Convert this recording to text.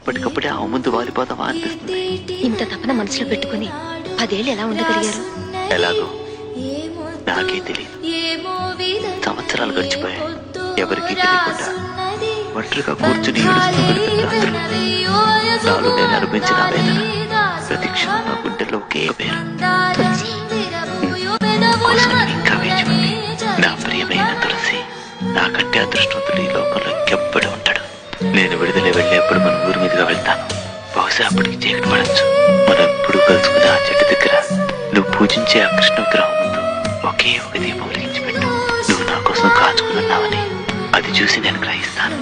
అప్పటికప్పుడే ఆ ముందు వాలిపోతావా అనిపిస్తుంది. ఇంత తపన మనసులో పెట్టుకుని 10 ఏళ్ళు ఎలా ఉండగలిగారు? ఎలాగో నాకే తెలియదు. సంవత్సరాలు గడిచిపోయాయి. ఎవరికీ తెలియకుండా ఒంటరిగా కూర్చుని ఏడుస్తూ గడిపిన రాత్రులు. నాలో నేను అనుభవించిన వేదన ప్రతి క్షణం నా గుండెల్లో ఒకే పేరు. తులసి, కోసం ఇంకా వేచి ఉంది. నా ప్రియమైన తులసి. నాకంటే అదృష్టవంతుడు ఈ లోకంలో ఇంకెప్పుడు ఉంటాడు. నేను విడుదల వెళ్ళేప్పుడు మన ఊరి మీదుగా వెళ్తాను. బహుశా అప్పటికి చీకటి పడచ్చు. మనం ఎప్పుడు కలుసుకునే ఆ చెట్టు దగ్గర నువ్వు పూజించే ఆ కృష్ణ విగ్రహం ముందు ఒకే ఒక దీపం వెలిగించి పెట్టు. నువ్వు నా కోసం కాచుకున్నావని అది చూసి నేను గ్రహిస్తాను.